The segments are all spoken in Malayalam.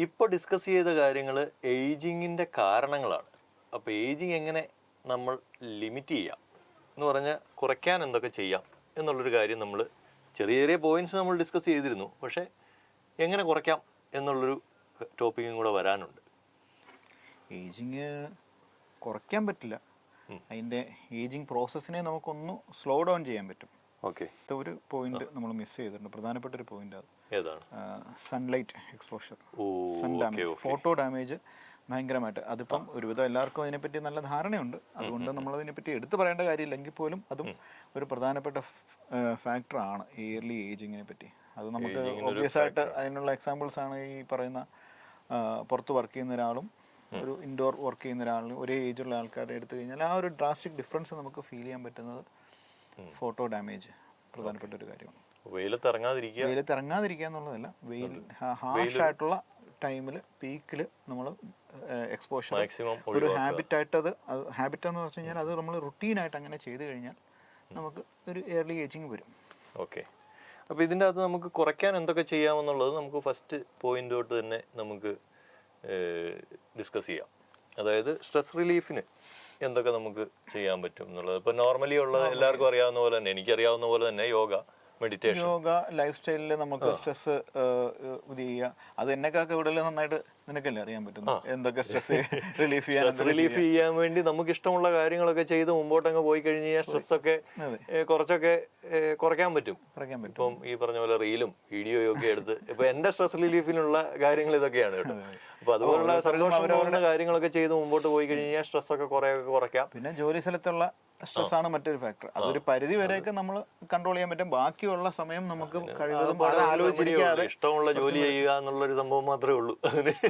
ഇപ്പോൾ ഡിസ്കസ് ചെയ്ത കാര്യങ്ങൾ ഏജിങ്ങിൻ്റെ കാരണങ്ങളാണ്. അപ്പോൾ ഏജിങ് എങ്ങനെ നമ്മൾ ലിമിറ്റ് ചെയ്യാം എന്ന് പറഞ്ഞാൽ കുറയ്ക്കാൻ എന്തൊക്കെ ചെയ്യാം എന്നുള്ളൊരു കാര്യം നമ്മൾ ചെറിയ ചെറിയ പോയിന്റ്സ് നമ്മൾ ഡിസ്കസ് ചെയ്തിരുന്നു. പക്ഷേ എങ്ങനെ കുറയ്ക്കാം എന്നുള്ളൊരു ടോപ്പിക്കും കൂടെ വരാനുണ്ട്. ഏജിങ് കുറയ്ക്കാൻ പറ്റില്ല, അതിൻ്റെ ഏജിങ് പ്രോസസ്സിനെ നമുക്കൊന്ന് സ്ലോ ഡൗൺ ചെയ്യാൻ പറ്റും. ഓക്കെ, ഒരു പോയിന്റ് നമ്മൾ മിസ് ചെയ്തിട്ടുണ്ട്, പ്രധാനപ്പെട്ട ഒരു പോയിന്റ്. അത് ഏതാണ്? Sunlight exposure, sun damage, photo damage ഭയങ്കരമായിട്ട്. അതിപ്പം ഒരുവിധം എല്ലാവർക്കും അതിനെപ്പറ്റി നല്ല ധാരണയുണ്ട്, അതുകൊണ്ട് നമ്മളതിനെപ്പറ്റി എടുത്തു പറയേണ്ട കാര്യമില്ലെങ്കിൽ പോലും അതും ഒരു പ്രധാനപ്പെട്ട ഫാക്ടറാണ് ഇയർലി ഏജിങ്ങിനെ പറ്റി. അത് നമുക്ക് ഒബ്വിയസ് ആയിട്ട് അതിനുള്ള എക്സാമ്പിൾസ് ആണ് ഈ പറയുന്ന പുറത്ത് വർക്ക് ചെയ്യുന്ന ഒരാളും ഒരു ഇൻഡോർ വർക്ക് ചെയ്യുന്ന ഒരാളും ഒരേ ഏജുള്ള ആൾക്കാരെ എടുത്തു കഴിഞ്ഞാൽ ആ ഒരു ഡ്രാസ്റ്റിക് ഡിഫറൻസ് നമുക്ക് ഫീൽ ചെയ്യാൻ പറ്റുന്നത് ഫോട്ടോ ഡാമേജ് പ്രധാനപ്പെട്ട ഒരു കാര്യമാണ്. വെയിലത്തിറങ്ങാതിരിക്കുക എന്നുള്ളതല്ല, വെയിൽ ഹാർഷ് ആയിട്ടുള്ള ടൈമിൽ പീക്കിൽ നമ്മൾ എക്സ്പോഷർ ഒരു ഹാബിറ്റായിട്ട് അത് ഹാബിറ്റ് എന്ന് വെച്ച് കഴിഞ്ഞാൽ അത് നമ്മൾ റുട്ടീനായിട്ട് അങ്ങനെ ചെയ്ത് കഴിഞ്ഞാൽ നമുക്ക് ഒരു ഇയർലി ഏജിങ് വരും. ഓക്കെ, അപ്പോൾ ഇതിൻ്റെ അകത്ത് നമുക്ക് കുറയ്ക്കാൻ എന്തൊക്കെ ചെയ്യാമെന്നുള്ളത് നമുക്ക് ഫസ്റ്റ് പോയിന്റ് തൊട്ട് തന്നെ നമുക്ക് ഡിസ്കസ് ചെയ്യാം. അതായത് സ്ട്രെസ് റിലീഫിന് എന്തൊക്കെ നമുക്ക് ചെയ്യാൻ പറ്റും എന്നുള്ളത്. ഇപ്പോൾ നോർമലി ഉള്ളത് എല്ലാവർക്കും അറിയാവുന്ന പോലെ തന്നെ, എനിക്കറിയാവുന്ന പോലെ തന്നെ യോഗ, മെഡിറ്റേഷൻ, യോഗ, ലൈഫ് സ്റ്റൈലിൽ നമുക്ക് സ്ട്രെസ് ഇത് ചെയ്യുക. അത് എന്നെക്കാക്കെ ഇവിടെ നന്നായിട്ട് നിനക്കല്ലേ അറിയാൻ പറ്റുന്നു എന്തൊക്കെ സ്ട്രെസ് റിലീഫ് ചെയ്യാൻ വേണ്ടി നമുക്ക് ഇഷ്ടമുള്ള കാര്യങ്ങളൊക്കെ ചെയ്ത് മുമ്പോട്ടങ്ങ് പോയി കഴിഞ്ഞ് കഴിഞ്ഞാൽ സ്ട്രെസ്സൊക്കെ കുറച്ചൊക്കെ കുറയ്ക്കാൻ പറ്റും. ഇപ്പം ഈ പറഞ്ഞ പോലെ റീലും വീഡിയോയും ഒക്കെ എടുത്ത് ഇപ്പൊ എന്റെ സ്ട്രെസ് റിലീഫിനുള്ള കാര്യങ്ങൾ ഇതൊക്കെയാണ് കേട്ടോ. അപ്പൊ അതുപോലുള്ള സന്തോഷമുള്ള കാര്യങ്ങളൊക്കെ ചെയ്ത് മുമ്പോട്ട് പോയി കഴിഞ്ഞാൽ സ്ട്രെസ്സൊക്കെ കുറയ്ക്കാം. പിന്നെ ജോലി സ്ഥലത്തുള്ള സ്ട്രെസ് ആണ് മറ്റൊരു ഫാക്ടർ. അതൊരു പരിധി വരെയൊക്കെ നമ്മൾ കൺട്രോൾ ചെയ്യാൻ പറ്റും. ബാക്കിയുള്ള സമയം നമുക്ക് കഴിവതും ആലോചിച്ചിരിക്കാതെ ഇഷ്ടമുള്ള ജോലി ചെയ്യുക എന്നുള്ളൊരു സംഭവം മാത്രമേ ഉള്ളൂ.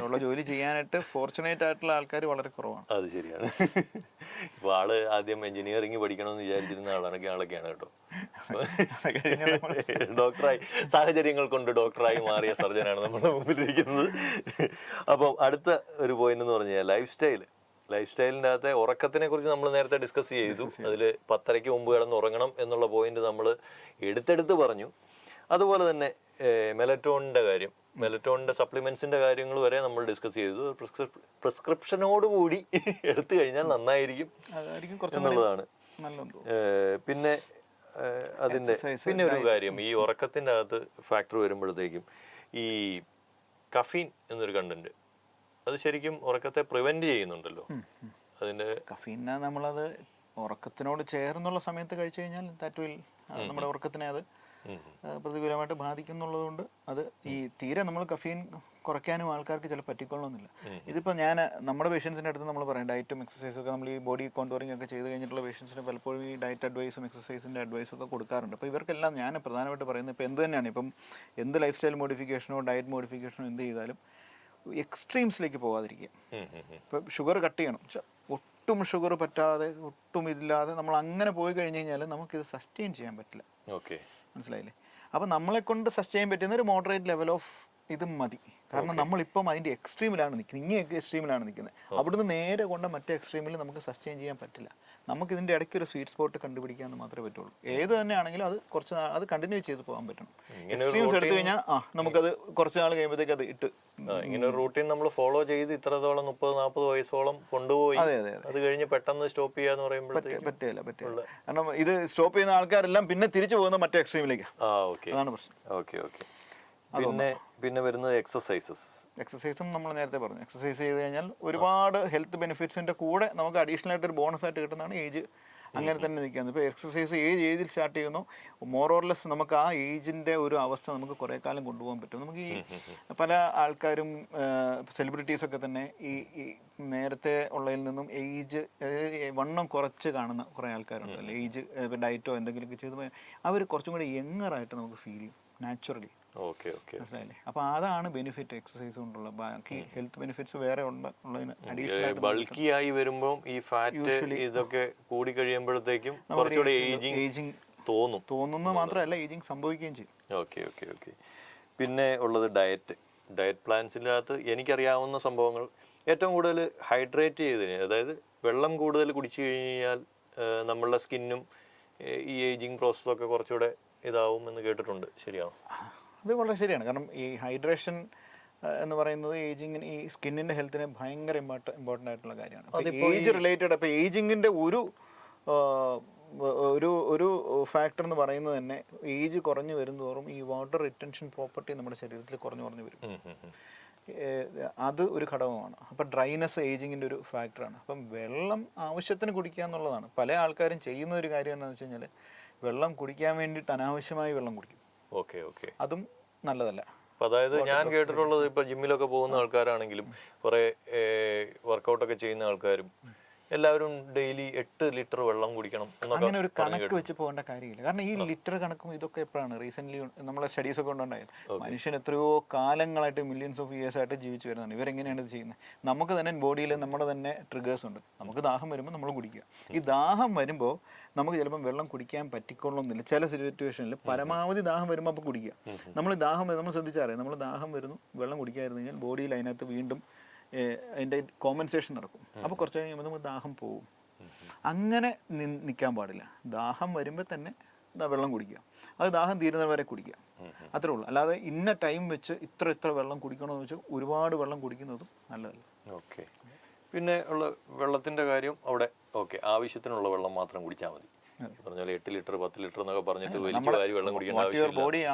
ഉള്ള ജോലി ചെയ്യാനായിട്ട് ഫോർച്ചുനേറ്റ് ആയിട്ടുള്ള ആൾക്കാർ വളരെ കുറവാണ്. അത് ശരിയാണ്. ഇപ്പൊ ആള് ആദ്യം എഞ്ചിനീയറിംഗ് പഠിക്കണമെന്ന് വിചാരിച്ചിരുന്ന ആളൊക്കെയാണ് കേട്ടോ. ഡോക്ടറായി, സാഹചര്യങ്ങൾ കൊണ്ട് ഡോക്ടറായി മാറിയ സർജനാണ് നമ്മുടെ മുമ്പിലിരിക്കുന്നത്. അപ്പം അടുത്ത ഒരു പോയിന്റ് എന്ന് പറഞ്ഞാൽ ലൈഫ് സ്റ്റൈലിൻ്റെ അകത്തെ ഉറക്കത്തിനെ കുറിച്ച് നമ്മൾ നേരത്തെ ഡിസ്കസ് ചെയ്തു. അതിൽ 10:30 മുമ്പ് കിടന്ന് ഉറങ്ങണം എന്നുള്ള പോയിന്റ് നമ്മൾ എടുത്തെടുത്ത് പറഞ്ഞു. അതുപോലെ തന്നെ മെലറ്റോണിൻ്റെ കാര്യം, മെലറ്റോണിൻ്റെ സപ്ലിമെന്റ്സിൻ്റെ കാര്യങ്ങൾ വരെ നമ്മൾ ഡിസ്കസ് ചെയ്തു. പ്രിസ്ക്രിപ്ഷനോടുകൂടി എടുത്തു കഴിഞ്ഞാൽ നന്നായിരിക്കും എന്നുള്ളതാണ്. പിന്നെ അതിൻ്റെ പിന്നെ ഒരു കാര്യം, ഈ ഉറക്കത്തിൻ്റെ അകത്ത് ഫാക്ടർ വരുമ്പോഴത്തേക്കും ഈ കഫീൻ എന്നൊരു കണ്ടന്റ്, അത് ശരിക്കും ഉറക്കത്തെ പ്രിവെന്റ് ചെയ്യുന്നുണ്ടല്ലോ. അതിന്റെ കഫീനെ നമ്മളത് ഉറക്കത്തിനോട് ചേർന്നുള്ള സമയത്ത് കഴിച്ചു കഴിഞ്ഞാൽ നമ്മുടെ ഉറക്കത്തിനെ അത് പ്രതികൂലമായിട്ട് ബാധിക്കുന്നുള്ളതുകൊണ്ട് അത് ഈ തീരെ നമ്മൾ കഫീൻ കുറയ്ക്കാനും ആൾക്കാർക്ക് ചില പറ്റിക്കൊള്ളണമെന്നില്ല. ഇതിപ്പോൾ നമ്മുടെ പേഷ്യൻസിൻ്റെ അടുത്ത് നമ്മൾ പറയും ഡയറ്റും എക്സസൈസും ഒക്കെ നമ്മൾ ഈ ബോഡി കോണ്ടൂറിംഗ് ഒക്കെ ചെയ്ത് കഴിഞ്ഞിട്ടുള്ള പേഷ്യൻസിന് പലപ്പോഴും ഈ ഡയറ്റ് അഡ്വൈസും എക്സസൈസിൻ്റെ അഡ്വൈസും ഒക്കെ കൊടുക്കാറുണ്ട്. അപ്പോൾ ഇവർക്കെല്ലാം ഞാൻ പ്രധാനമായിട്ട് പറയുന്നത് ഇപ്പോൾ എന്ത് തന്നെയാണ്, ഇപ്പം എന്ത് ലൈഫ് സ്റ്റൈൽ മോഡിഫിക്കേഷനോ ഡയറ്റ് മോഡിഫിക്കേഷനോ എന്ത് ചെയ്താലും എക്സ്ട്രീംസിലേക്ക് പോകാതിരിക്കുക. ഇപ്പം ഷുഗർ കട്ട് ചെയ്യണം, ഒട്ടും ഷുഗർ പറ്റാതെ ഒട്ടും ഇല്ലാതെ നമ്മൾ അങ്ങനെ പോയി കഴിഞ്ഞ് കഴിഞ്ഞാൽ നമുക്കിത് സസ്റ്റെയിൻ ചെയ്യാൻ പറ്റില്ല. മനസ്സിലായില്ലേ? അപ്പം നമ്മളെ കൊണ്ട് സസ്റ്റെയിൻ പറ്റുന്ന ഒരു മോഡറേറ്റ് ലെവൽ ഓഫ് ഇത് മതി. കാരണം നമ്മളിപ്പം അതിൻ്റെ എക്സ്ട്രീമിലാണ് നിൽക്കുന്നത്, ഇങ്ങനെയൊക്കെ എക്സ്ട്രീമിലാണ് നിൽക്കുന്നത്. അവിടുന്ന് നേരെ കൊണ്ട് മറ്റേ എക്സ്ട്രീമിൽ നമുക്ക് സസ്റ്റെയിൻ ചെയ്യാൻ പറ്റില്ല. നമുക്ക് ഇതിൻ്റെ ഇടയ്ക്ക് ഒരു സ്വീറ്റ് സ്പോട്ട് കണ്ടുപിടിക്കാമെന്ന് മാത്രമേ പറ്റുള്ളൂ. ഏത് തന്നെയാണെങ്കിലും അത് കണ്ടിന്യൂ ചെയ്ത് പോകാൻ പറ്റണം. എക്സ്ട്രീംസ് എടുത്തു കഴിഞ്ഞാൽ നമുക്കത് കുറച്ച് നാൾ കഴിയുമ്പോഴത്തേക്ക് അത് ഇങ്ങനെ ഒരു റൂട്ടീൻ നമ്മൾ ഫോളോ ചെയ്ത് ഇത്രത്തോളം 30-40 വയസ്സോളം കൊണ്ടുപോയി അത് കഴിഞ്ഞ് പെട്ടെന്ന് സ്റ്റോപ്പ് ചെയ്യാന്ന് പറയുമ്പോൾ പറ്റില്ല. കാരണം ഇത് സ്റ്റോപ്പ് ചെയ്യുന്ന ആൾക്കാരെല്ലാം പിന്നെ തിരിച്ചു പോകുന്ന മറ്റേ എക്സ്ട്രീമിലേക്കാണ്. അതാണ് പ്രശ്നം. ഓക്കെ. പിന്നെ വരുന്നത് എക്സസൈസും നമ്മൾ നേരത്തെ പറഞ്ഞു. എക്സസൈസ് ചെയ്ത് കഴിഞ്ഞാൽ ഒരുപാട് ഹെൽത്ത് ബെനിഫിറ്റ്സിൻ്റെ കൂടെ നമുക്ക് അഡീഷണൽ ആയിട്ട് ഒരു ബോണസ് ആയിട്ട് കിട്ടുന്നതാണ് ഏജ് അങ്ങനെ തന്നെ നിൽക്കുന്നത്. ഇപ്പോൾ എക്സസൈസ് ഏജിൽ സ്റ്റാർട്ട് ചെയ്യുന്നു, മോറോർലെസ് നമുക്ക് ആ ഏജിൻ്റെ ഒരു അവസ്ഥ നമുക്ക് കുറേ കാലം കൊണ്ടുപോകാൻ പറ്റും. നമുക്ക് ഈ പല ആൾക്കാരും സെലിബ്രിറ്റീസൊക്കെ തന്നെ ഈ നേരത്തെ ഉള്ളതിൽ നിന്നും ഏജ് വണ്ണം കുറച്ച് കാണുന്ന കുറേ ആൾക്കാരുണ്ടല്ലോ. ഏജ് ഡയറ്റോ എന്തെങ്കിലുമൊക്കെ ചെയ്ത് അവർ കുറച്ചും കൂടി യങ്ങറായിട്ട് നമുക്ക് ഫീൽ ചെയ്യും നാച്ചുറലി. മനസ്സിലായില്ലേ? അപ്പോൾ അതാണ് ബെനിഫിറ്റ് എക്സസൈസ് കൊണ്ടുള്ള. ബാക്കി ഹെൽത്ത് ബെനിഫിറ്റ്സ് വേറെ ഉള്ളതിന് അഡീഷണൽ ബൾക്കിയായി വരുമ്പോൾ ഈ ഫാറ്റ് ഇതൊക്കെ കൂടി കഴിയുമ്പോഴത്തേക്കും ഏജിങ് തോന്നുന്നത് മാത്രമല്ല ഏജിങ് സംഭവിക്കുകയും ചെയ്യും. ഓക്കെ. പിന്നെ ഉള്ളത് ഡയറ്റ് പ്ലാൻസിൻ്റെ അകത്ത് എനിക്കറിയാവുന്ന സംഭവങ്ങൾ ഏറ്റവും കൂടുതൽ ഹൈഡ്രേറ്റ് ചെയ്തതിന്, അതായത് വെള്ളം കൂടുതൽ കുടിച്ചു കഴിഞ്ഞാൽ നമ്മളുടെ സ്കിന്നും ഈ ഏജിങ് പ്രോസസ്സൊക്കെ കുറച്ചുകൂടെ ഇതാവും എന്ന് കേട്ടിട്ടുണ്ട്. ശരിയാവും? അത് വളരെ ശരിയാണ്. കാരണം ഈ ഹൈഡ്രേഷൻ എന്ന് പറയുന്നത് ഏജിങ്ങിന് ഈ സ്കിന്നിൻ്റെ ഹെൽത്തിന് ഭയങ്കര ഇമ്പോർട്ടൻ്റ് ആയിട്ടുള്ള കാര്യമാണ്. ഏജ് റിലേറ്റഡ് അപ്പോൾ ഏജിങ്ങിൻ്റെ ആ, ഒരു ഒരു ഫാക്ടർ എന്ന് പറയുന്നത് തന്നെ ഏജ് കുറഞ്ഞു വരുന്നതോറും ഈ വാട്ടർ റിറ്റൻഷൻ പ്രോപ്പർട്ടി നമ്മുടെ ശരീരത്തിൽ കുറഞ്ഞു വരും. അത് ഒരു ഘടകമാണ്. അപ്പം ഡ്രൈനെസ് ഏജിങ്ങിൻ്റെ ഒരു ഫാക്ടറാണ്. അപ്പം വെള്ളം ആവശ്യത്തിന് കുടിക്കുക എന്നുള്ളതാണ്. പല ആൾക്കാരും ചെയ്യുന്ന ഒരു കാര്യം എന്താണെന്ന് വെച്ച് കഴിഞ്ഞാൽ വെള്ളം കുടിക്കാൻ വേണ്ടിയിട്ട് അനാവശ്യമായി വെള്ളം കുടിക്കും. അതും നല്ലതല്ല. അതായത് ഞാൻ കേട്ടിട്ടുള്ളത് ഇപ്പൊ ജിമ്മിലൊക്കെ പോകുന്ന ആൾക്കാരാണെങ്കിലും കുറെ വർക്കൗട്ടൊക്കെ ചെയ്യുന്ന ആൾക്കാരും എല്ലാവരും ഡെയിലി 8 ലിറ്റർ വെള്ളം കുടിക്കണം. അങ്ങനെ ഒരു കണക്ക് വെച്ച് പോകേണ്ട കാര്യമില്ല. കാരണം ഈ ലിറ്റർ കണക്കും ഇതൊക്കെ എപ്പോഴാണ് റീസെന്റ് നമ്മളെ സ്റ്റഡീസ് ഒക്കെ കൊണ്ടുണ്ടായത്. മനുഷ്യൻ എത്രയോ കാലങ്ങളായിട്ട് മില്യൺസ് ഓഫ് ഇയേഴ്സ് ആയിട്ട് ജീവിച്ചു വരുന്നതാണ്. ഇവരെങ്ങനെയാണ് ഇത് ചെയ്യുന്നത്? നമുക്ക് തന്നെ ബോഡിയിൽ നമ്മുടെ തന്നെ ട്രിഗേഴ്സ് ഉണ്ട്. നമുക്ക് ദാഹം വരുമ്പോൾ നമ്മൾ കുടിക്കുക. ഈ ദാഹം വരുമ്പോൾ നമുക്ക് ചിലപ്പം വെള്ളം കുടിക്കാൻ പറ്റിക്കൊള്ളുന്നില്ല. ചില സിറ്റുവേഷനിൽ പരമാവധി ദാഹം വരുമ്പോൾ അപ്പോൾ കുടിക്കുക. നമ്മൾ ദാഹം നമ്മൾ ശ്രദ്ധിച്ചറിയാം. നമ്മൾ ദാഹം വരുന്നു വെള്ളം കുടിക്കാതിരുന്നു കഴിഞ്ഞാൽ ബോഡിയിൽ അതിനകത്ത് വീണ്ടും അതിൻ്റെ കോമ്പൻസേഷൻ നടക്കും. അപ്പോൾ കുറച്ച് കഴിയുമ്പോൾ നമുക്ക് ദാഹം പോവും. അങ്ങനെ നിൽക്കാൻ പാടില്ല. ദാഹം വരുമ്പോൾ തന്നെ വെള്ളം കുടിക്കുക. അത് ദാഹം തീരുന്നത് വരെ കുടിക്കുക. അത്രേ ഉള്ളൂ. അല്ലാതെ ഇന്ന ടൈം വെച്ച് ഇത്ര വെള്ളം കുടിക്കണമെന്ന് വെച്ചാൽ ഒരുപാട് വെള്ളം കുടിക്കുന്നതും നല്ലതല്ല. ഓക്കെ. പിന്നെ ഉള്ള വെള്ളത്തിൻ്റെ കാര്യം അവിടെ ആവശ്യത്തിനുള്ള വെള്ളം മാത്രം കുടിച്ചാൽ മതി. പറഞ്ഞാൽ 8 ലിറ്റർ 10 ലിറ്റർ എന്നൊക്കെ പറഞ്ഞിട്ട് വലിയ കാര്യം വെള്ളം കുടിക്കേണ്ട ആവശ്യമില്ല.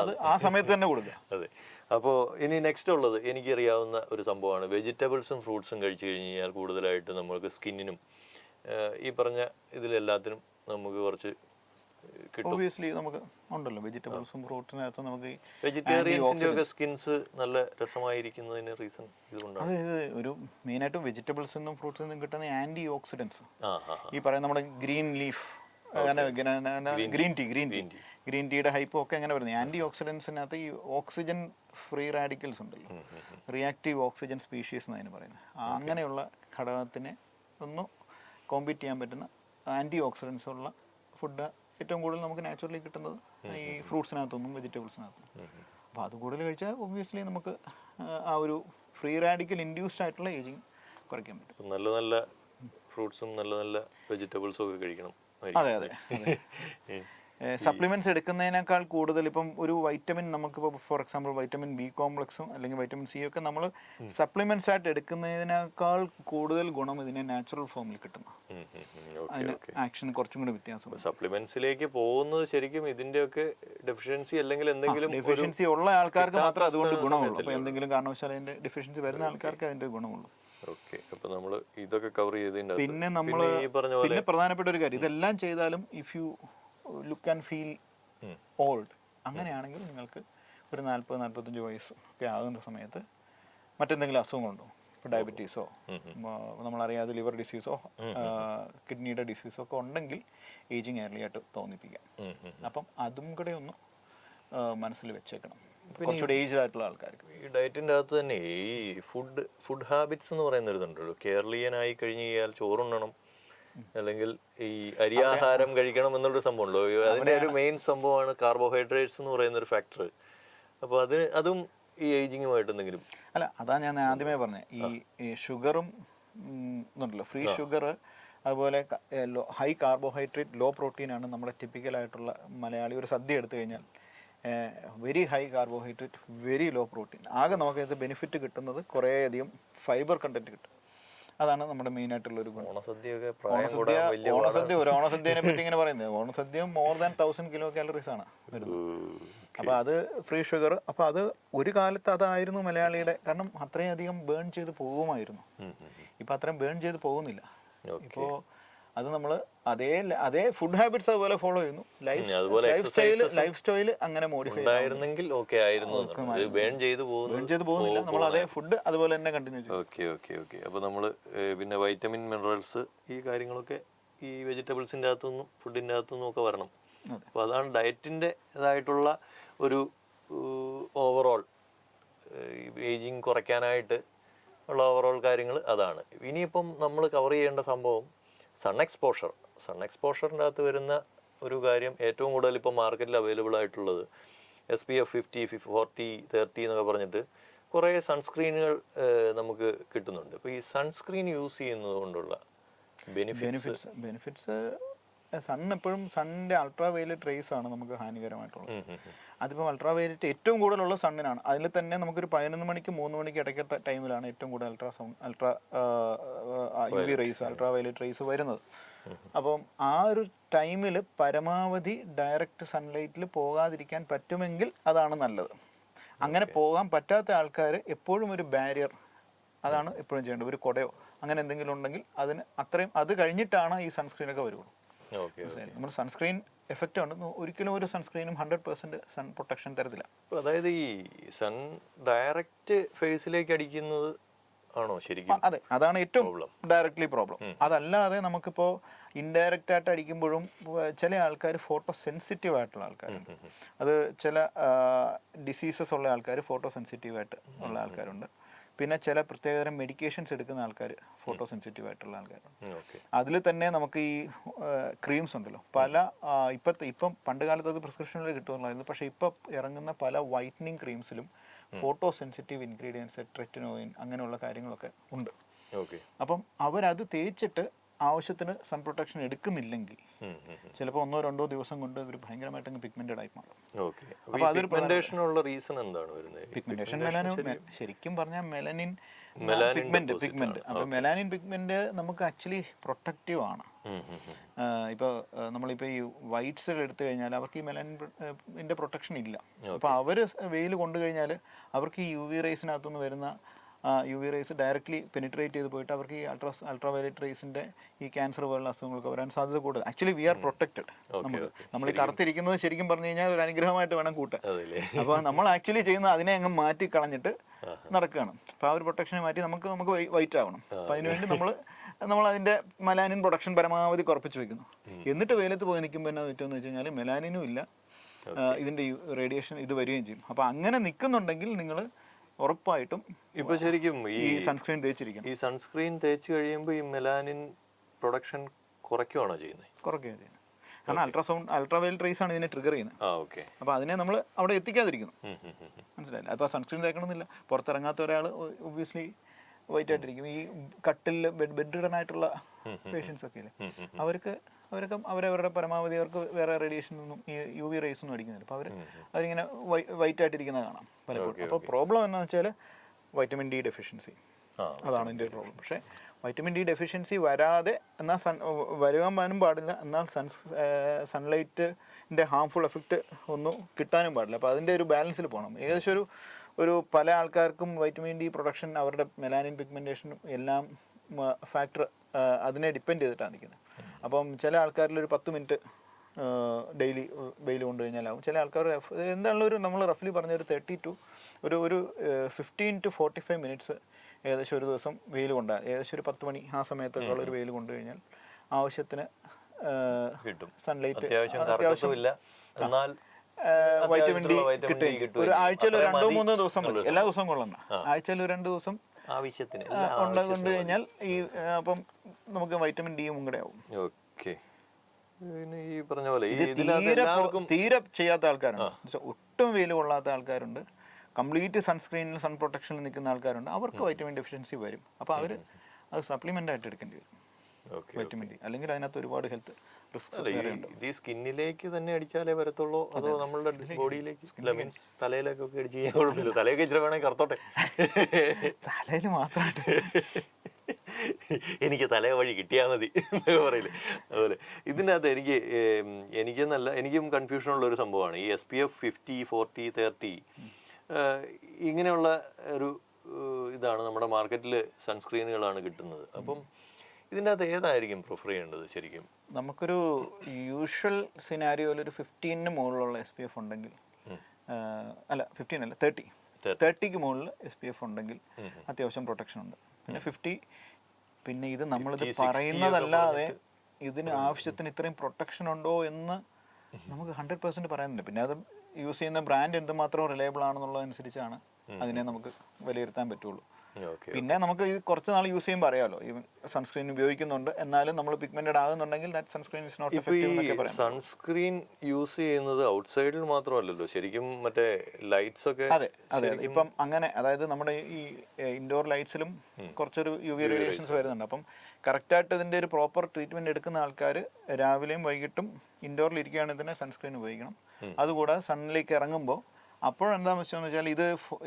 അത് ആ സമയത്ത് തന്നെ കൊടുക്കുക. അതെ. അപ്പോൾ ഇനി നെക്സ്റ്റ് ഉള്ളത് എനിക്കറിയാവുന്ന ഒരു സംഭവമാണ് വെജിറ്റബിൾസും ഫ്രൂട്ട്സും കഴിച്ചു കഴിഞ്ഞാൽ കൂടുതലായിട്ട് നമുക്ക് സ്കിന്നിനും ഈ പറഞ്ഞ ഇതിലെല്ലാത്തിനും നമുക്ക് കുറച്ച് കിട്ടും. ഒബ്വിയസ്ലി നമുക്ക് ഉണ്ടല്ലോ വെജിറ്റബിൾസും ഫ്രൂട്ട്സിനകത്ത് നമുക്ക് വെജിറ്റേറിയൻസിൻ്റെ ഒക്കെ സ്കിൻസ് നല്ല രസമായിരിക്കുന്നതിന് റീസൺ ഇതുകൊണ്ടാണ്. അതായത് ഒരു മെയിനായിട്ടും വെജിറ്റബിൾസിൽ നിന്നും ഫ്രൂട്ട്സിൽ നിന്നും കിട്ടുന്ന ആൻറ്റി ഓക്സിഡൻസ് ഈ പറയുന്ന നമ്മുടെ ഗ്രീൻ ലീഫ് ഗ്രീൻ ടീയുടെ ഹൈപ്പും ഒക്കെ എങ്ങനെ വരുന്നത് ആൻറ്റി ഓക്സിഡൻസിനകത്ത് ഈ ഓക്സിജൻ ഫ്രീ റാഡിക്കൽസ് ഉണ്ടല്ലോ, റിയാക്റ്റീവ് ഓക്സിജൻ സ്പീഷീസ് എന്നതിന് പറയുന്നത്. അങ്ങനെയുള്ള ഘടകത്തിനെ ഒന്ന് കോമ്പീറ്റ് ചെയ്യാൻ പറ്റുന്ന ആൻറ്റി ഓക്സിഡൻസ് ഉള്ള ഫുഡ് ഏറ്റവും കൂടുതൽ നമുക്ക് നാച്ചുറലി കിട്ടുന്നത് ഈ ഫ്രൂട്ട്സിനകത്തൊന്നും വെജിറ്റബിൾസിനകത്തും. അപ്പോൾ അത് കൂടുതൽ കഴിച്ചാൽ ഒബ്വിയസ്ലി നമുക്ക് ആ ഒരു ഫ്രീ റാഡിക്കൽ ഇൻഡ്യൂസ്ഡ് ആയിട്ടുള്ള ഏജിങ് കുറയ്ക്കാൻ പറ്റും. നല്ല നല്ല ഫ്രൂട്ട്സും നല്ല നല്ല വെജിറ്റബിൾസും ഒക്കെ കഴിക്കണം. അതെ. സപ്ലിമെന്റ്സ് എടുക്കുന്നതിനേക്കാൾ കൂടുതൽ ഇപ്പം ഒരു വൈറ്റമിൻ നമുക്കിപ്പോൾ ഫോർ എക്സാമ്പിൾ വൈറ്റമിൻ ബി കോംപ്ലക്സും അല്ലെങ്കിൽ വൈറ്റമിൻ സി ഒക്കെ നമ്മൾ സപ്ലിമെന്റ്സ് ആയിട്ട് എടുക്കുന്നതിനേക്കാൾ കൂടുതൽ ഗുണം ഇതിനെ നാച്ചുറൽ ഫോമിൽ കിട്ടുന്നു. അതിന് ആക്ഷൻ കുറച്ചും കൂടി വ്യത്യാസം. സപ്ലിമെന്റ്സിലേക്ക് പോകുന്നത് ശരിക്കും ഇതിന്റെയൊക്കെ ഡെഫിഷ്യൻസി അല്ലെങ്കിൽ എന്തെങ്കിലും ഡെഫിഷ്യൻസി ഉള്ള ആൾക്കാർക്ക് മാത്രമേ അതുകൊണ്ട് ഗുണമുള്ളൂ. അപ്പോൾ എന്തെങ്കിലും കാരണവശാൽ അതിന്റെ ഡെഫിഷ്യൻസി വരുന്ന ആൾക്കാർക്ക് അതിന്റെ ഗുണമുള്ളൂ. അപ്പോൾ നമ്മൾ ഇതൊക്കെ കവർ ചെയ്തതിന്റെ പിന്നെ നമ്മൾ പിന്നെ പ്രധാനപ്പെട്ട ഒരു കാര്യം, ഇതെല്ലാം ചെയ്താലും if you look and feel old അങ്ങനെയാണെങ്കിൽ നിങ്ങൾക്ക് ഒരു 40-45 വയസ്സ് ഒക്കെ ആകുന്ന സമയത്ത് മറ്റെന്തെങ്കിലും അസുഖങ്ങളുണ്ടോ, ഇപ്പോൾ ഡയബറ്റീസോ നമ്മളറിയാതെ ലിവർ ഡിസീസോ കിഡ്നിയുടെ ഡിസീസോ ഒക്കെ ഉണ്ടെങ്കിൽ ഏജിങ് ഏർലി ആയിട്ട് തോന്നിപ്പിക്കാം. അപ്പം അതും കൂടെ ഒന്ന് മനസ്സിൽ വെച്ചേക്കണം കുറച്ചുകൂടെ ഏജ്ഡ് ആയിട്ടുള്ള ആൾക്കാർക്ക്. ഈ ഡയറ്റിൻ്റെ അകത്ത് തന്നെ ഈ ഫുഡ് ഹാബിറ്റ്സ് എന്ന് പറയുന്ന ഒരിതുണ്ടല്ലോ. കേരളീയനായി കഴിഞ്ഞ് കഴിഞ്ഞാൽ ചോറുണ്ണണം അല്ലെങ്കിൽ ഈ അരിയാഹാരം കഴിക്കണം എന്നുള്ളൊരു സംഭവമുണ്ടല്ലോ. അതിൻ്റെ ഒരു മെയിൻ സംഭവമാണ് കാർബോഹൈഡ്രേറ്റ്സ് എന്ന് പറയുന്ന ഒരു ഫാക്ടർ. അപ്പോൾ അതും ഈ ഏജിങ്ങുമായിട്ട് എന്തെങ്കിലും അല്ല, അതാ ഞാൻ ആദ്യമേ പറഞ്ഞത്. ഈ ഷുഗറും എന്നുണ്ടല്ലോ, ഫ്രീ ഷുഗർ, അതുപോലെ ഹൈ കാർബോഹൈഡ്രേറ്റ് ലോ പ്രോട്ടീനാണ് നമ്മുടെ ടിപ്പിക്കലായിട്ടുള്ള മലയാളി ഒരു സദ്യ എടുത്തു കഴിഞ്ഞാൽ very high carbohydrate very low protein. ആകെ നമുക്കത് ബെനിഫിറ്റ് കിട്ടുന്നത് കുറേയധികം ഫൈബർ കണ്ടന്റ് കിട്ടും. അതാണ് നമ്മുടെ മെയിൻ ആയിട്ടുള്ള ഒരു ഗുണം. ഒരു ഓണസദ്യനെ പറ്റി ഇങ്ങനെ പറയുന്നത്, ഓണസദ്യ മോർ ദാൻ 1000 കിലോ കാലറീസ് ആണ് വരുന്നത്. അപ്പോൾ അത് ഫ്രീ ഷുഗർ. അപ്പോൾ അത് ഒരു കാലത്ത് അതായിരുന്നു മലയാളിയുടെ, കാരണം അത്രയും അധികം ബേൺ ചെയ്ത് പോകുമായിരുന്നു. ഇപ്പം അത്രയും ബേൺ ചെയ്ത് പോകുന്നില്ല. ഇപ്പോൾ അത് നമ്മൾ അതേ ഫുഡ് ഹാബിറ്റ്സ് അതുപോലെ ഫോളോ ചെയ്യുന്നു. ലൈഫ് സ്റ്റൈൽ അങ്ങനെ മോഡിഫൈ ആയിരുന്നെങ്കിൽ ഓക്കെ ആയിരുന്നു. ബേൺ ചെയ്ത് പോകുന്നില്ല, നമ്മൾ അതേ ഫുഡ് അതുപോലെ തന്നെ കണ്ടിന്യൂ ചെയ്യും. ഓക്കെ. അപ്പോൾ നമ്മൾ പിന്നെ വൈറ്റമിൻ മിനറൽസ് ഈ കാര്യങ്ങളൊക്കെ ഈ വെജിറ്റബിൾസിൻ്റെ അകത്തുനിന്നും ഫുഡിൻ്റെ അകത്തുനിന്നും ഒക്കെ വരണം. അപ്പോൾ അതാണ് ഡയറ്റിൻ്റെ ഇതായിട്ടുള്ള ഒരു ഓവറോൾ ഏജിങ് കുറയ്ക്കാനായിട്ട് ഉള്ള ഓവറോൾ കാര്യങ്ങൾ അതാണ്. ഇനിയിപ്പം നമ്മൾ കവർ ചെയ്യേണ്ട സംഭവം സൺ എക്സ്പോഷറിൻ്റെ അകത്ത് വരുന്ന ഒരു കാര്യം. ഏറ്റവും കൂടുതൽ ഇപ്പോൾ മാർക്കറ്റിൽ അവൈലബിൾ ആയിട്ടുള്ളത് SPF 50, 40, 30 എന്നൊക്കെ പറഞ്ഞിട്ട് കുറേ സൺസ്ക്രീനുകൾ നമുക്ക് കിട്ടുന്നുണ്ട്. അപ്പോൾ ഈ സൺസ്ക്രീൻ യൂസ് ചെയ്യുന്നത് കൊണ്ടുള്ള ബെനിഫിറ്റ്സ് സൺ എപ്പോഴും സണ്ണിൻ്റെ അൾട്രാ വയലറ്റ് റേസ് ആണ് നമുക്ക് ഹാനികരമായിട്ടുള്ളത്. അതിപ്പോൾ അൾട്രാ വയലറ്റ് ഏറ്റവും കൂടുതലുള്ള സണ്ണിനാണ്. അതിൽ തന്നെ നമുക്കൊരു 11 മണിക്ക് 3 മണിക്ക് ഇടയ്ക്കത്തെ ടൈമിലാണ് ഏറ്റവും കൂടുതൽ ultra UV rays ultra violet rays വരുന്നത്. അപ്പം ആ ഒരു ടൈമിൽ പരമാവധി ഡയറക്റ്റ് സൺലൈറ്റിൽ പോകാതിരിക്കാൻ പറ്റുമെങ്കിൽ അതാണ് നല്ലത്. അങ്ങനെ പോകാൻ പറ്റാത്ത ആൾക്കാർ എപ്പോഴും ഒരു ബാരിയർ, അതാണ് എപ്പോഴും ചെയ്യേണ്ടത്. ഒരു കുടയോ അങ്ങനെ എന്തെങ്കിലും ഉണ്ടെങ്കിൽ അതിന് അത്രയും അത് കഴിഞ്ഞിട്ടാണ് ഈ സൺസ്ക്രീനൊക്കെ വരുള്ളൂ. നമ്മൾ സൺസ്ക്രീൻ എഫക്റ്റ് ഉണ്ട്. ഒരിക്കലും ഒരു സൺസ്ക്രീനും 100% സൺ പ്രൊട്ടക്ഷൻ തരത്തില്ല. അതായത് ഈ സൺ ഡയറക്റ്റ് ഫേസിലേക്ക് അടിക്കുന്നത് ആണോ ശരിക്കും? അതെ, അതാണ് ഏറ്റവും ഡയറക്ട്ലി പ്രോബ്ലം. അതല്ലാതെ നമുക്കിപ്പോൾ ഇൻഡയറക്റ്റ് ആയിട്ട് അടിക്കുമ്പോഴും ചില ആൾക്കാർ ഫോട്ടോ സെൻസിറ്റീവ് ആയിട്ടുള്ള ആൾക്കാരുണ്ട്. അത് ചില ഡിസീസസ് ഉള്ള ആൾക്കാർ ഫോട്ടോ സെൻസിറ്റീവ് ആയിട്ട് ഉള്ള ആൾക്കാരുണ്ട്. പിന്നെ ചില പ്രത്യേകതരം മെഡിക്കേഷൻസ് എടുക്കുന്ന ആൾക്കാർ ഫോട്ടോ സെൻസിറ്റീവ് ആയിട്ടുള്ള ആൾക്കാരുണ്ട്. അതിൽ തന്നെ നമുക്ക് ഈ ക്രീംസ് ഉണ്ടല്ലോ, പല ഇപ്പം പണ്ട് കാലത്ത് അത് പ്രിസ്ക്രിപ്ഷനിൽ കിട്ടുന്നുണ്ടായിരുന്നു. പക്ഷേ ഇപ്പം ഇറങ്ങുന്ന പല വൈറ്റനിങ് ക്രീംസിലും ഫോട്ടോ സെൻസിറ്റീവ് ഇൻഗ്രീഡിയൻസ്, ട്രെറ്റിനോയിൻ അങ്ങനെയുള്ള കാര്യങ്ങളൊക്കെ ഉണ്ട്. അപ്പം അവരത് തേച്ചിട്ട് ആവശ്യത്തിന് സൺ പ്രൊട്ടക്ഷൻ എടുക്കുന്നില്ലെങ്കിൽ ചിലപ്പോൾ 1-2 ദിവസം കൊണ്ട് ഇവർ ഭയങ്കരമായിട്ട് പിഗ്മെന്റഡ് ആയി മാറും. അപ്പോൾ അതൊരു പിഗ്മെന്റേഷനുള്ള റീസൺ എന്താണ് വരുന്നത്? പിഗ്മെന്റേഷൻ ശരിക്കും പറഞ്ഞാൽ മെലനിൻ പിഗ്മെന്റ്. അപ്പോൾ മെലാനിൻ പിഗ്മെന്റ് നമുക്ക് ആക്ച്വലി പ്രൊട്ടക്റ്റീവ് ആണ്. ഇപ്പോൾ നമ്മളിപ്പോൾ ഈ വൈറ്റ് സെൽ എടുത്തു കഴിഞ്ഞാൽ അവർക്ക് ഈ മെലാനിൻ്റെ പ്രൊട്ടക്ഷൻ ഇല്ല. അപ്പോൾ അവർ വെയിൽ കൊണ്ടു കഴിഞ്ഞാൽ അവർക്ക് ഈ UV റേസിനകത്തുനിന്ന് വരുന്ന UV റേസ് ഡയറക്റ്റ്ലി പെനിട്രേറ്റ് ചെയ്ത് പോയിട്ട് അവർക്ക് ഈ അൾട്രാ വയലറ്റ് റേസിൻ്റെ ഈ ക്യാൻസർ പോലുള്ള അസുഖങ്ങളൊക്കെ വരാൻ സാധ്യത കൂടുതൽ. Actually we are protected. നമ്മൾ ഈ കറുത്തിരിക്കുന്നത് ശരിക്കും പറഞ്ഞു കഴിഞ്ഞാൽ ഒരു അനുഗ്രഹമായിട്ട് വേണം കൂട്ടാൻ. അപ്പോൾ നമ്മൾ ആക്ച്വലി ചെയ്യുന്നത് അതിനെ അങ്ങ് മാറ്റി കളഞ്ഞിട്ട് നടക്കുകയാണ്. അപ്പോൾ ആ ഒരു പ്രൊട്ടക്ഷനെ മാറ്റി നമുക്ക് വൈറ്റ് ആവണം. അപ്പോൾ അതിനുവേണ്ടി നമ്മൾ അതിൻ്റെ മെലാനിൻ പ്രൊഡക്ഷൻ പരമാവധി കുറപ്പിച്ച് വെക്കുന്നു. എന്നിട്ട് വെയിലത്ത് പോയി നിൽക്കുമ്പോൾ എന്നാ പറ്റുമെന്ന് വെച്ച് കഴിഞ്ഞാൽ മെലാനിനും ഇല്ല, ഇതിൻ്റെ റേഡിയേഷൻ ഇത് വരികയും ചെയ്യും. അപ്പോൾ അങ്ങനെ നിൽക്കുന്നുണ്ടെങ്കിൽ നിങ്ങൾ ഉറപ്പായിട്ടും ഇപ്പൊ ശരിക്കും ഈ സൺസ്ക്രീൻ തേച്ചിരിക്കണം. ഈ സൺസ്ക്രീൻ തേച്ച് കഴിയുമ്പോൾ ഈ മെലാനിൻ പ്രൊഡക്ഷൻ കുറയ്ക്കുകയാണോ ചെയ്യുന്നത്? കുറയ്ക്കുകയാണ് ചെയ്യുന്നത്. കാരണം അൾട്രാ വയലറ്റ് റേസ് ആണ് ഇതിനെ ട്രിഗർ ചെയ്യുന്നത്. അപ്പോൾ അതിനെ നമ്മൾ അവിടെ എത്തിക്കാതിരിക്കുന്നു. മനസ്സിലായില്ല? അപ്പോൾ സൺസ്ക്രീൻ തേക്കണമെന്നില്ല. പുറത്തിറങ്ങാത്ത ഒരാൾ ഒബ്വിയസ്ലി വൈറ്റ് ആയിട്ടിരിക്കും. ഈ കട്ടിൽ ബെഡ് പേഷ്യൻസ് ഒക്കെ ഇല്ലേ, അവർക്ക് അവരവരുടെ പരമാവധി അവർക്ക് വേറെ റേഡിയേഷൻ ഒന്നും ഈ UV റേസ് ഒന്നും അടിക്കുന്നില്ല. അപ്പോൾ അവരിങ്ങനെ വൈറ്റ് ആയിട്ടിരിക്കുന്നത് കാണാം പലപ്പോഴും. അപ്പോൾ പ്രോബ്ലം എന്താണെന്ന് വെച്ചാൽ വൈറ്റമിൻ D ഡെഫിഷ്യൻസി, അതാണ് ഇതിൻ്റെ പ്രോബ്ലം. പക്ഷേ വൈറ്റമിൻ D ഡെഫിഷ്യൻസി വരാതെ എന്നാൽ വരുവാനും പാടില്ല, എന്നാൽ സൺലൈറ്റിൻ്റെ ഹാംഫുൾ എഫക്റ്റ് ഒന്നും കിട്ടാനും പാടില്ല. അപ്പോൾ അതിൻ്റെ ഒരു ബാലൻസിൽ പോകണം. ഏകദേശം ഒരു പല ആൾക്കാർക്കും വൈറ്റമിൻ D പ്രൊഡക്ഷൻ അവരുടെ മെലാനിൻ പിഗ്മെൻറ്റേഷനും എല്ലാം ഫാക്ടർ അതിനെ ഡിപ്പെൻഡ് ചെയ്തിട്ടാണ് നിൽക്കുന്നത്. അപ്പം ചില ആൾക്കാരിൽ ഒരു 10 മിനിറ്റ് ഡെയിലി വെയിൽ കൊണ്ടു കഴിഞ്ഞാലാവും. ചില ആൾക്കാർ എന്താണല്ലോ നമ്മൾ റഫ്ലി പറഞ്ഞ ഒരു 15 to 45 മിനിറ്റ്സ് ഏകദേശം ഒരു ദിവസം വെയിൽ കൊണ്ടാൽ ഏകദേശം ഒരു 10 മണി ആ സമയത്തൊക്കെ ഒരു വെയിൽ കൊണ്ടു കഴിഞ്ഞാൽ ആവശ്യത്തിന് സൺലൈറ്റ് വൈറ്റമിൻ D കിട്ടും. ഒരു ആഴ്ചയിൽ 2-3 ദിവസം മതി. എല്ലാ ദിവസവും കൊള്ളണ്ട. ആഴ്ചയിൽ 2 ദിവസം ആവശ്യത്തിന് കൊണ്ടു കഴിഞ്ഞാൽ ഈ അപ്പം നമുക്ക് വൈറ്റമിൻ ഡിയും കൂടെ ആവും. ഈ പറഞ്ഞ പോലെ തീരെ ചെയ്യാത്ത ആൾക്കാരുണ്ട്, ഒട്ടും വെയിൽ കൊള്ളാത്ത ആൾക്കാരുണ്ട്, കംപ്ലീറ്റ് സൺസ്ക്രീനിൽ സൺ പ്രൊട്ടക്ഷനിൽ നിൽക്കുന്ന ആൾക്കാരുണ്ട്. അവർക്ക് വൈറ്റമിൻ ഡെഫിഷ്യൻസി വരും. അപ്പോൾ അവർ അത് സപ്ലിമെൻ്റ് ആയിട്ട് എടുക്കേണ്ടി വരും വൈറ്റമിൻ ഡി. അല്ലെങ്കിൽ അതിനകത്ത് ഒരുപാട് ഹെൽത്ത് റിസ്ക് ഇത് സ്കിന്നിലേക്ക് തന്നെ അടിച്ചാലേ വരത്തുള്ളൂ, അതോ നമ്മളുടെ ബോഡിയിലേക്ക് മീൻസ് തലയിലേക്കൊക്കെ അടിച്ച് ചെയ്യാൻ കുഴപ്പമില്ല? തലയൊക്കെ ഇച്ചിരി വേണമെങ്കിൽ കറുത്തോട്ടെ, തലയിൽ മാത്രമായിട്ട് എനിക്ക് തല വഴി കിട്ടിയാൽ മതി എന്നൊക്കെ പറയില്ലേ, അതുപോലെ ഇതിനകത്ത് എനിക്കും കൺഫ്യൂഷനുള്ള ഒരു സംഭവമാണ് ഈ SPF 50, 40, 30 ഇങ്ങനെയുള്ള ഒരു ഇതാണ് നമ്മുടെ മാർക്കറ്റിൽ സൺസ്ക്രീനുകളാണ് കിട്ടുന്നത്. അപ്പം ഇതിൻ്റെ അകത്ത് ഏതായിരിക്കും പ്രിഫർ ചെയ്യേണ്ടത് ശരിക്കും? നമുക്കൊരു യൂഷ്വൽ സിനാരിയോയിൽ ഒരു 15 മുകളിലുള്ള SPF ഉണ്ടെങ്കിൽ, അല്ല 15 അല്ല 30ക്ക് മുകളിൽ SPF ഉണ്ടെങ്കിൽ അത്യാവശ്യം പ്രൊട്ടക്ഷൻ ഉണ്ട്. പിന്നെ 50, പിന്നെ ഇത് നമ്മളിത് പറയുന്നതല്ലാതെ ഇതിന് ആവശ്യത്തിന് ഇത്രയും പ്രൊട്ടക്ഷൻ ഉണ്ടോ എന്ന് നമുക്ക് 100% പറയുന്നില്ല. പിന്നെ അത് യൂസ് ചെയ്യുന്ന ബ്രാൻഡ് എന്തുമാത്രം റിലയബിൾ ആണെന്നുള്ളതനുസരിച്ചാണ് അതിനെ നമുക്ക് വിലയിരുത്താൻ പറ്റുള്ളൂ. ഓക്കെ. പിന്നെ നമുക്ക് ഇത് കുറച്ച് നാൾ യൂസ് ചെയ്യുമ്പോൾ അറിയാമല്ലോ, ഈ സൺസ്ക്രീൻ ഉപയോഗിക്കുന്നുണ്ട്, എന്നാലും നമ്മൾ പിഗ്മെന്റഡ് ആകുന്നുണ്ടെങ്കിൽ ദാറ്റ് സൺസ്ക്രീൻ ഇസ് നോട്ട് ഇപ്പൊ ഈ സൺസ്ക്രീൻ യൂസ് ചെയ്യുന്നത് ഔട്ട്സൈഡിൽ മാത്രമല്ലല്ലോ, ശരിക്കും മറ്റേ ലൈറ്റ്സ് ഒക്കെ. അതെ അതെ അതെ. ഇപ്പം അങ്ങനെ, അതായത് നമ്മുടെ ഈ ഇൻഡോർ ലൈറ്റ്സിലും കുറച്ചൊരു യു വി റേഡിയേഷൻസ് വരുന്നുണ്ട്. അപ്പം കറക്റ്റായിട്ട് ഇതിൻ്റെ ഒരു പ്രോപ്പർ ട്രീറ്റ്മെൻറ്റ് എടുക്കുന്ന ആൾക്കാർ രാവിലെയും വൈകിട്ടും ഇൻഡോറിൽ ഇരിക്കുകയാണെങ്കിൽ തന്നെ സൺസ്ക്രീൻ ഉപയോഗിക്കണം. അതുകൂടാതെ സണ്ണിലേക്ക് ഇറങ്ങുമ്പോൾ അപ്പോഴെന്താണെന്ന് വെച്ചാൽ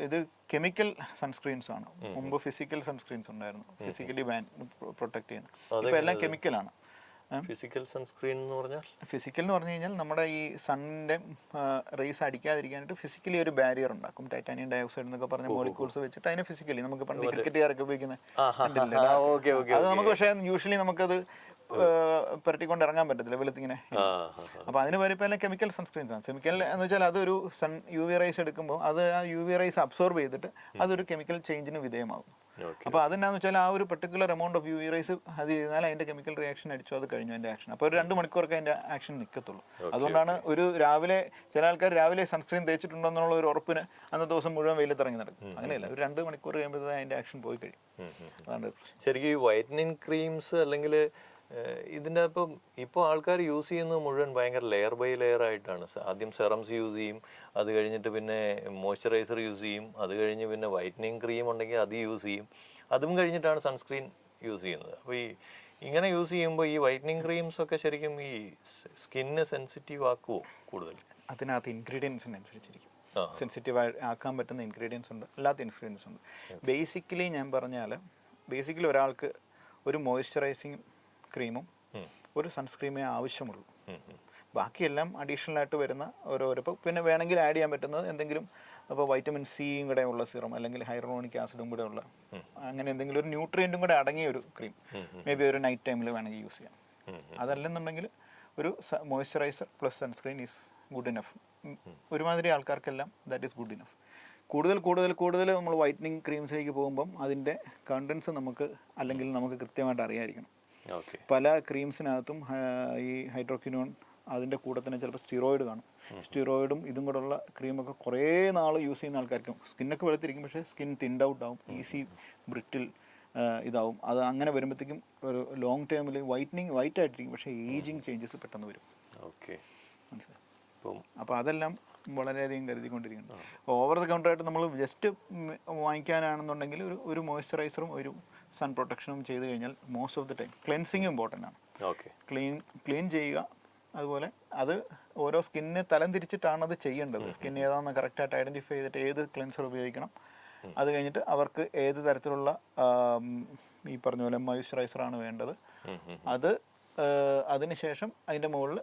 ഇത് കെമിക്കൽ സൺസ്ക്രീൻസ് ആണ്. മുമ്പ് ഫിസിക്കൽ സൺസ്ക്രീൻസ് ഉണ്ടായിരുന്നു, ഫിസിക്കലി പ്രൊട്ടക്ട് ചെയ്യുന്നത്. ഇപ്പോൾ എല്ലാം കെമിക്കലാണ്. ഫിസിക്കൽ സൺസ്ക്രീൻ എന്ന് പറഞ്ഞാൽ, ഫിസിക്കൽ എന്ന് പറഞ്ഞു കഴിഞ്ഞാൽ നമ്മുടെ ഈ സണ്ണിൻ്റെ റേസ് അടിക്കാതിരിക്കാനായിട്ട് ഫിസിക്കലി ഒരു ബാരിയർ ഉണ്ടാക്കും. ടൈറ്റാനിയം ഡയോക്സൈഡ് എന്നൊക്കെ പറഞ്ഞ മോളിക്യൂൾസ് വെച്ചിട്ട് അതിനെ ഫിസിക്കലി, നമുക്ക് പണ്ട് ക്രിക്കറ്റുകാരൊക്കെ ഉപയോഗിക്കുന്നത് അത് നമുക്ക്, പക്ഷേ യൂഷ്വലി നമുക്കത് പുരട്ടിക്കൊണ്ട് ഇറങ്ങാൻ പറ്റത്തില്ല വെളുത്തിങ്ങനെ. അപ്പോൾ അതിന് പകരം ഇപ്പോൾ എല്ലാം കെമിക്കൽ സൺസ്ക്രീൻസ് ആണ്. കെമിക്കൽ എന്ന് വെച്ചാൽ അതൊരു യു വി റൈസ് എടുക്കുമ്പോൾ അത് ആ യു വി റൈസ് അബ്സോർബ് ചെയ്തിട്ട് അതൊരു കെമിക്കൽ ചേഞ്ചിന് വിധേയമാകും. അപ്പോൾ അതെന്നാന്ന് വെച്ചാൽ ആ ഒരു particular amount of U V rays അത് ചെയ്താൽ അതിൻ്റെ കെമിക്കൽ റിയാക്ഷൻ അടിച്ചു, അത് കഴിഞ്ഞു അതിൻ്റെ ആക്ഷൻ. അപ്പോൾ ഒരു 2 മണിക്കൂറൊക്കെ അതിൻ്റെ ആക്ഷൻ നിൽക്കത്തുള്ളൂ. അതുകൊണ്ടാണ് ഒരു രാവിലെ ചില ആൾക്കാർ രാവിലെ സൺസ്ക്രീൻ തേച്ചിട്ടുണ്ടെന്നുള്ള ഒരു ഉറപ്പിന് അന്നത്തെ ദിവസം മുഴുവൻ വെയിലത്ത് ഇറങ്ങി നടക്കും. അങ്ങനെയല്ല, ഒരു 2 മണിക്കൂർ കഴിയുമ്പോഴത്തേക്ക് അതിൻ്റെ ആക്ഷൻ പോയി കഴിയും. അതാണ് ശരിക്കും ഈ വൈറ്റനിങ് ക്രീംസ് അല്ലെങ്കിൽ ഇതിൻ്റെ ഇപ്പോൾ ആൾക്കാർ യൂസ് ചെയ്യുന്നത് മുഴുവൻ ഭയങ്കര ലെയർ ബൈ ലെയർ ആയിട്ടാണ്. ആദ്യം സെറംസ് യൂസ് ചെയ്യും, അത് കഴിഞ്ഞിട്ട് പിന്നെ മോയ്സ്ചറൈസർ യൂസ് ചെയ്യും, അത് കഴിഞ്ഞ് പിന്നെ വൈറ്റനിങ് ക്രീം ഉണ്ടെങ്കിൽ അത് യൂസ് ചെയ്യും, അതും കഴിഞ്ഞിട്ടാണ് സൺസ്ക്രീൻ യൂസ് ചെയ്യുന്നത്. അപ്പോൾ ഇങ്ങനെ യൂസ് ചെയ്യുമ്പോൾ ഈ വൈറ്റനിങ് ക്രീംസ് ഒക്കെ ശരിക്കും ഈ സ്കിന്നിന് സെൻസിറ്റീവ് ആക്കുമോ കൂടുതൽ? അതിനകത്ത് ഇൻഗ്രീഡിയൻസിനനുസരിച്ചിരിക്കും. സെൻസിറ്റീവ് ആക്കാൻ പറ്റുന്ന ഇൻഗ്രീഡിയൻസ് ഉണ്ട്, അല്ലാത്ത ഇൻഗ്രീഡിയൻസ് ഉണ്ട്. ബേസിക്കലി ഞാൻ പറഞ്ഞാൽ, ബേസിക്കലി ഒരാൾക്ക് ഒരു മോയ്സ്ചറൈസിങ് ക്രീമും ഒരു സൺസ്ക്രീമേ ആവശ്യമുള്ളൂ. ബാക്കിയെല്ലാം അഡീഷണൽ ആയിട്ട് വരുന്ന ഓരോരോ, ഇപ്പോൾ പിന്നെ വേണമെങ്കിൽ ആഡ് ചെയ്യാൻ പറ്റുന്നത് എന്തെങ്കിലും, അപ്പോൾ വൈറ്റമിൻ സിയും കൂടെ ഉള്ള സിറം അല്ലെങ്കിൽ ഹൈറോണിക് ആസിഡും കൂടെ ഉള്ള അങ്ങനെ എന്തെങ്കിലും ഒരു ന്യൂട്രിയൻറ്റും കൂടെ അടങ്ങിയ ഒരു ക്രീം മേ ബി ഒരു നൈറ്റ് ടൈമിൽ വേണമെങ്കിൽ യൂസ് ചെയ്യാം. അതല്ലെന്നുണ്ടെങ്കിൽ ഒരു moisturiser plus sunscreen is good enough. ഒരുമാതിരി ആൾക്കാർക്കെല്ലാം ദാറ്റ് ഈസ് ഗുഡ് ഇനഫ്. കൂടുതൽ നമ്മൾ വൈറ്റനിങ് ക്രീംസിലേക്ക് പോകുമ്പം അതിൻ്റെ കണ്ടൻസ് നമുക്ക് അല്ലെങ്കിൽ നമുക്ക് കൃത്യമായിട്ട് അറിയാതിരിക്കണം. പല ക്രീംസിനകത്തും ഈ ഹൈഡ്രോക്വിനോൺ അതിൻ്റെ കൂടെ തന്നെ ചിലപ്പോൾ സ്റ്റിറോയിഡ് കാണും. സ്റ്റിറോയിഡും ഇതും കൂടെ ഉള്ള ക്രീമൊക്കെ കുറേ നാൾ യൂസ് ചെയ്യുന്ന ആൾക്കാർക്കും സ്കിന്നൊക്കെ വെളുത്തിരിക്കും, പക്ഷേ സ്കിൻ തിൻഡ് ഔട്ട് ആവും, ഈസി ബ്രിറ്റിൽ ഇതാവും. അത് അങ്ങനെ വരുമ്പോഴത്തേക്കും ഒരു ലോങ് ടേമിൽ വൈറ്റ് ആയിട്ടിരിക്കും, പക്ഷേ ഏജിങ് ചേഞ്ചസ് പെട്ടെന്ന് വരും. മനസ്സിലായി? അപ്പോൾ അതെല്ലാം വളരെയധികം കരുതിക്കൊണ്ടിരിക്കുന്നു. ഓവർ ദ കൗണ്ടറായിട്ട് നമ്മൾ ജസ്റ്റ് വാങ്ങിക്കാനാണെന്നുണ്ടെങ്കിൽ ഒരു മോയ്സ്ചറൈസറും ഒരു സൺ പ്രൊട്ടക്ഷനും ചെയ്ത് കഴിഞ്ഞാൽ most of the time cleansing important ആണ്. ക്ലീൻ ചെയ്യുക. അതുപോലെ അത് ഓരോ സ്കിന്നിന് തരം തിരിച്ചിട്ടാണ് അത് ചെയ്യേണ്ടത്. സ്കിൻ ഏതാണെന്ന് കറക്റ്റായിട്ട് ഐഡൻറ്റിഫൈ ചെയ്തിട്ട് ഏത് ക്ലെൻസർ ഉപയോഗിക്കണം, അത് കഴിഞ്ഞിട്ട് അവർക്ക് ഏത് തരത്തിലുള്ള ഈ പറഞ്ഞ പോലെ മോയ്സ്ചറൈസറാണ് വേണ്ടത്, അത് അതിനുശേഷം അതിൻ്റെ മുകളിൽ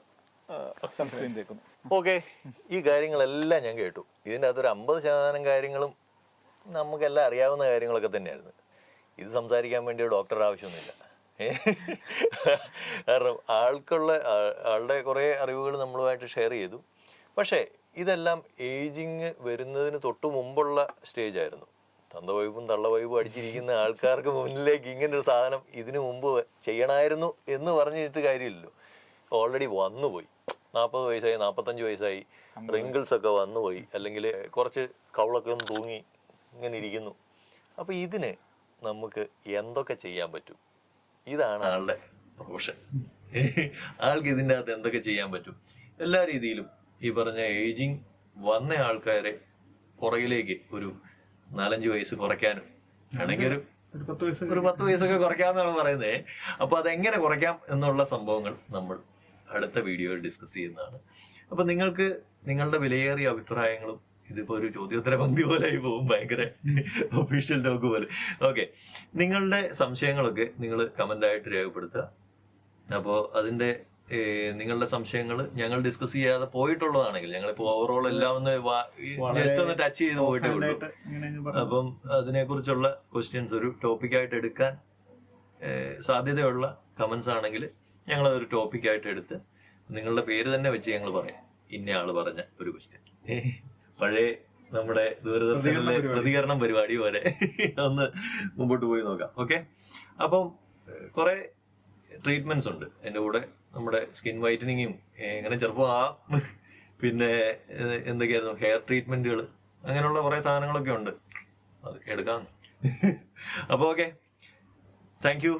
സൺസ്ക്രീൻ തേക്കുന്നു. ഓക്കെ, ഈ കാര്യങ്ങളെല്ലാം ഞാൻ കേട്ടു. ഇതിൻ്റെ അകത്തൊരു 50% കാര്യങ്ങളും നമുക്കെല്ലാം അറിയാവുന്ന കാര്യങ്ങളൊക്കെ തന്നെയായിരുന്നു. ഇത് സംസാരിക്കാൻ വേണ്ടി ഡോക്ടർ ആവശ്യമൊന്നുമില്ല. കാരണം ആളുടെ കുറേ അറിവുകൾ നമ്മളുമായിട്ട് ഷെയർ ചെയ്തു. പക്ഷേ ഇതെല്ലാം ഏജിങ് വരുന്നതിന് തൊട്ട് മുമ്പുള്ള സ്റ്റേജ് ആയിരുന്നു. തന്തവൈബും തള്ളവൈബും അടിച്ചിരിക്കുന്ന ആൾക്കാർക്ക് മുന്നിലേക്ക് ഇങ്ങനൊരു സാധനം ഇതിനു മുമ്പ് ചെയ്യണമായിരുന്നു എന്ന് പറഞ്ഞിട്ട് കാര്യമില്ലല്ലോ. ഓൾറെഡി വന്നുപോയി. 40 വയസ്സായി, 45 വയസ്സായി, റിങ്കിൾസ് ഒക്കെ വന്നുപോയി, അല്ലെങ്കിൽ കുറച്ച് കവളൊക്കെ ഒന്ന് തൂങ്ങി ഇങ്ങനെ ഇരിക്കുന്നു. അപ്പോൾ ഇതിന് നമുക്ക് എന്തൊക്കെ ചെയ്യാൻ പറ്റും? ഇതാണ് ആളുടെ പ്രൊഫഷൻ. ആൾക്ക് ഇതിൻ്റെ അകത്ത് എന്തൊക്കെ ചെയ്യാൻ പറ്റും? എല്ലാ രീതിയിലും ഈ പറഞ്ഞ ഏജിങ് വന്ന ആൾക്കാരെ പുറകിലേക്ക് ഒരു 4-5 വയസ്സ് കുറയ്ക്കാനും ആണെങ്കിൽ ഒരു 10 വയസ്സൊക്കെ കുറയ്ക്കാമെന്നാണ് പറയുന്നത്. അപ്പോൾ അതെങ്ങനെ കുറയ്ക്കാം എന്നുള്ള സംഭവങ്ങൾ നമ്മൾ അടുത്ത വീഡിയോയിൽ ഡിസ്കസ് ചെയ്യുന്നതാണ്. അപ്പോൾ നിങ്ങൾക്ക് നിങ്ങളുടെ വിലയേറിയ അഭിപ്രായങ്ങളും, ഇതിപ്പോൾ ഒരു ചോദ്യോത്തര പങ്ക്തി പോലെ ആയി പോകും, ഭയങ്കര ഒഫീഷ്യൽ ടോക്ക് പോലെ. ഓക്കെ, നിങ്ങളുടെ സംശയങ്ങളൊക്കെ നിങ്ങൾ കമൻ്റായിട്ട് രേഖപ്പെടുത്തുക. അപ്പോൾ അതിൻ്റെ നിങ്ങളുടെ സംശയങ്ങൾ ഞങ്ങൾ ഡിസ്കസ് ചെയ്യാതെ പോയിട്ടുള്ളതാണെങ്കിൽ, ഞങ്ങളിപ്പോൾ ഓവറോൾ എല്ലാം ഒന്ന് ജസ്റ്റ് ഒന്ന് ടച്ച് ചെയ്ത് പോയിട്ടേ ഉള്ളൂ. അപ്പം അതിനെക്കുറിച്ചുള്ള ക്വസ്റ്റ്യൻസ് ഒരു ടോപ്പിക്കായിട്ട് എടുക്കാൻ സാധ്യതയുള്ള കമൻസ് ആണെങ്കിൽ ഞങ്ങളതൊരു ടോപ്പിക്കായിട്ട് എടുത്ത് നിങ്ങളുടെ പേര് തന്നെ വെച്ച് ഞങ്ങൾ പറയാം, ഇന്നയാൾ പറഞ്ഞ ഒരു ക്വസ്റ്റ്യൻ. പഴയ നമ്മുടെ ദൂരദർശനിലെ പ്രതികരണം പരിപാടി പോലെ ഒന്ന് മുമ്പോട്ട് പോയി നോക്കാം. ഓക്കെ, അപ്പം കുറെ ട്രീറ്റ്മെന്റ്സ് ഉണ്ട് എൻ്റെ കൂടെ. നമ്മുടെ സ്കിൻ വൈറ്റനിങ്ങും എങ്ങനെ ചെറുപ്പം പിന്നെ എന്തൊക്കെയായിരുന്നു ഹെയർ ട്രീറ്റ്മെന്റുകൾ, അങ്ങനെയുള്ള കുറെ സാധനങ്ങളൊക്കെ ഉണ്ട്. അത് എടുക്കാം. അപ്പോൾ ഓക്കെ, താങ്ക് യു.